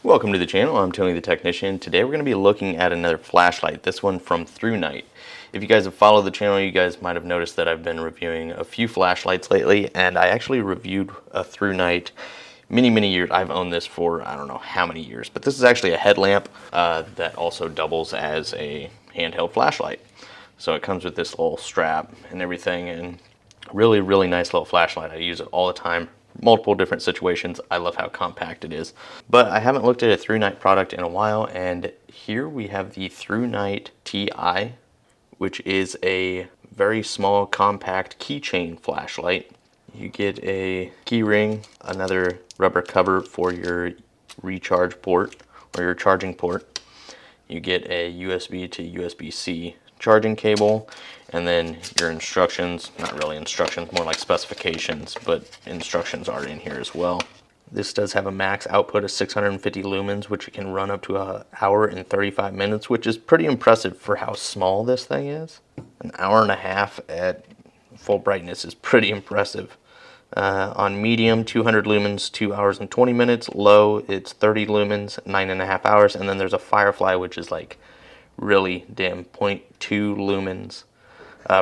Welcome to the channel. I'm Tony the Technician. Today we're going to be looking at another flashlight, this one from Thrunite. If you guys have followed the channel, you guys might have noticed that I've been reviewing a few flashlights lately, and I actually reviewed a Thrunite many years. I've owned this for I don't know how many years, but this is actually a headlamp that also doubles as a handheld flashlight. So it comes with this little strap and everything, and really nice little flashlight. I use it all the time, multiple different situations. I love how compact it is. But I haven't looked at a Thrunite product in a while, and here we have the Thrunite Ti, which is a very small compact keychain flashlight. You get a key ring, another rubber cover for your recharge port or your charging port. You get a USB to USB-C charging cable, and then your instructions, not really instructions, more like specifications, but instructions are in here as well. This does have a max output of 650 lumens, which it can run up to an hour and 35 minutes, which is pretty impressive for how small this thing is. An hour and a half at full brightness is pretty impressive. On medium, 200 lumens, 2 hours and 20 minutes. Low, it's 30 lumens, 9.5 hours. And then there's a Firefly, which is like really dim, 0.2 lumens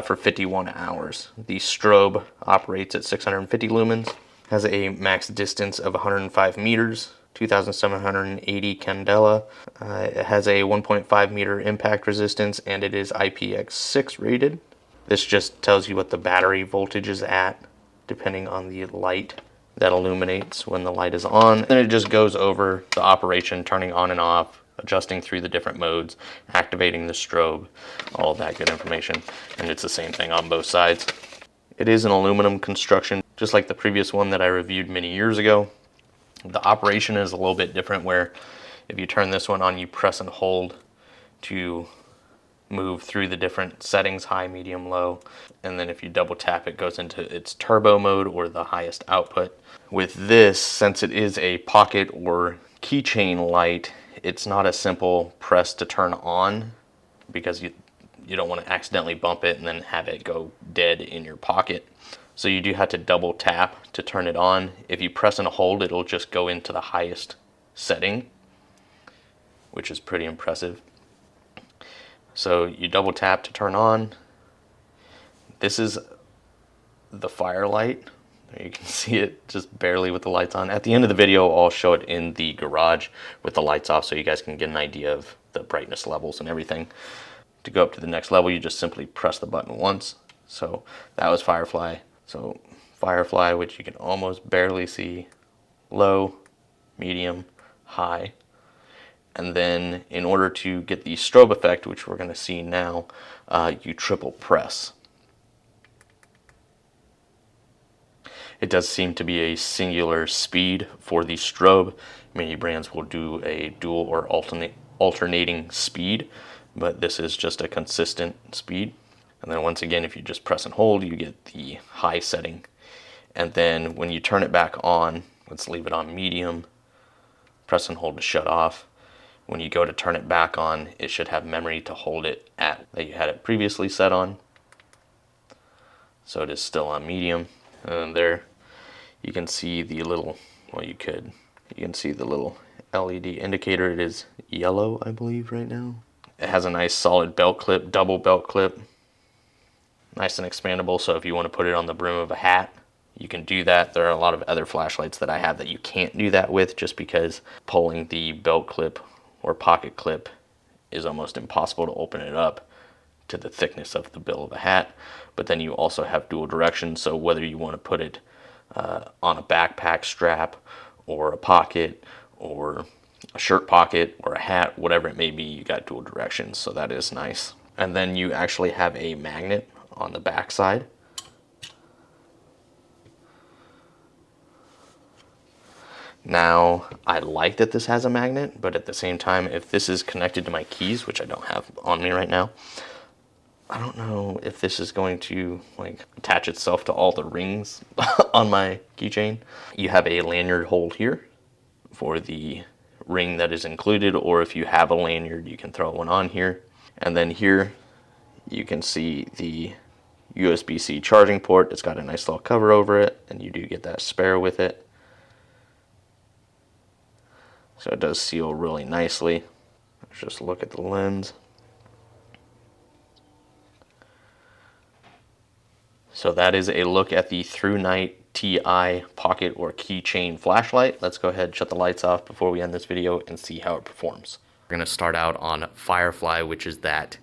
for 51 hours. The strobe operates at 650 lumens, has a max distance of 105 meters, 2,780 candela. It has a 1.5 meter impact resistance, and it is IPX6 rated. This just tells you what the battery voltage is at, depending on the light that illuminates when the light is on. Then it just goes over the operation, turning on and off, adjusting through the different modes, activating the strobe, all of that good information. And it's the same thing on both sides. It is an aluminum construction, just like the previous one that I reviewed many years ago. The operation is a little bit different, where if you turn this one on, you press and hold to move through the different settings, high, medium, low. And then if you double tap, it goes into its turbo mode or the highest output. With this, since it is a pocket or keychain light, it's not a simple press to turn on, because you don't want to accidentally bump it and then have it go dead in your pocket. So you do have to double tap to turn it on. If you press and hold, it'll just go into the highest setting, which is pretty impressive. So you double tap to turn on. This is the firelight. You can see it just barely with the lights on. At the end of the video, I'll show it in the garage with the lights off, so you guys can get an idea of the brightness levels and everything. To go up to the next level, you just simply press the button once. So that was Firefly. So Firefly, which you can almost barely see, low, medium, high. And then in order to get the strobe effect, which we're going to see now, you triple press. It does seem to be a singular speed for the strobe. Many brands will do a dual or alternating speed, but this is just a consistent speed. And then once again, if you just press and hold, you get the high setting. And then when you turn it back on, let's leave it on medium, press and hold to shut off. When you go to turn it back on, it should have memory to hold it at that you had it previously set on. So it is still on medium. And there you can see the little, well, you can see the little LED indicator. It is yellow, I believe, right now. It has a nice solid belt clip, double belt clip. Nice and expandable, so if you want to put it on the brim of a hat, you can do that. There are a lot of other flashlights that I have that you can't do that with, just because pulling the belt clip or pocket clip is almost impossible to open it up to the thickness of the bill of a hat. But then you also have dual direction, so whether you want to put it on a backpack strap or a pocket or a shirt pocket or a hat, whatever it may be, you got dual directions, so that is nice. And then you actually have a magnet on the back side. Now, I like that this has a magnet, but at the same time, if this is connected to my keys, which I don't have on me right now, I don't know if this is going to like attach itself to all the rings on my keychain. You have a lanyard hold here for the ring that is included, or if you have a lanyard, you can throw one on here. And then here you can see the USB-C charging port. It's got a nice little cover over it, and you do get that spare with it. So it does seal really nicely. Let's just look at the lens. So that is a look at the Thrunite Ti pocket or keychain flashlight. Let's go ahead and shut the lights off before we end this video and see how it performs. We're going to start out on Firefly, which is that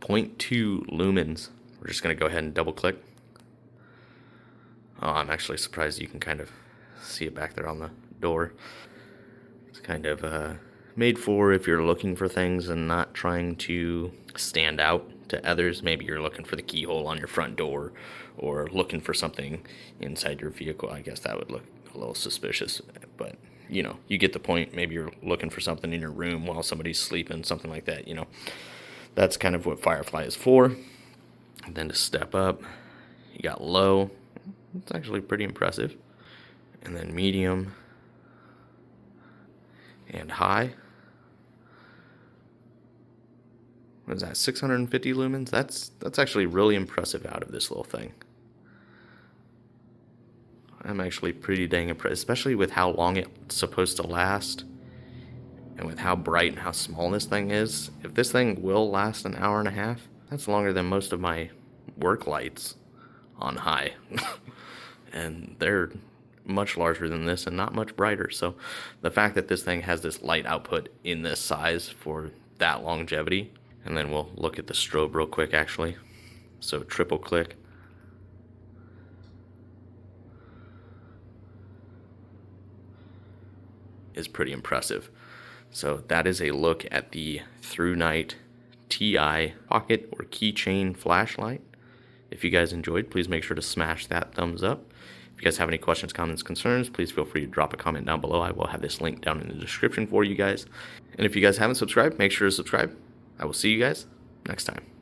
0.2 lumens. We're just going to go ahead and double click. Oh, I'm actually surprised you can kind of see it back there on the door. It's kind of made for if you're looking for things and not trying to stand out to others. Maybe you're looking for the keyhole on your front door or looking for something inside your vehicle. I guess that would look a little suspicious, but you know, you get the point. Maybe you're looking for something in your room while somebody's sleeping, something like that, you know. That's kind of what Firefly is for. And then to step up, you got low. It's actually pretty impressive. And then medium and high. What is that, 650 lumens? That's actually really impressive out of this little thing. I'm actually pretty dang impressed, especially with how long it's supposed to last and with how bright and how small this thing is. If this thing will last an hour and a half, that's longer than most of my work lights on high. And they're much larger than this and not much brighter. So the fact that this thing has this light output in this size for that longevity. And then we'll look at the strobe real quick, actually. So triple click. Is pretty impressive. So that is a look at the Thrunite Ti pocket or keychain flashlight. If you guys enjoyed, please make sure to smash that thumbs up. If you guys have any questions, comments, concerns, please feel free to drop a comment down below. I will have this link down in the description for you guys. And if you guys haven't subscribed, make sure to subscribe. I will see you guys next time.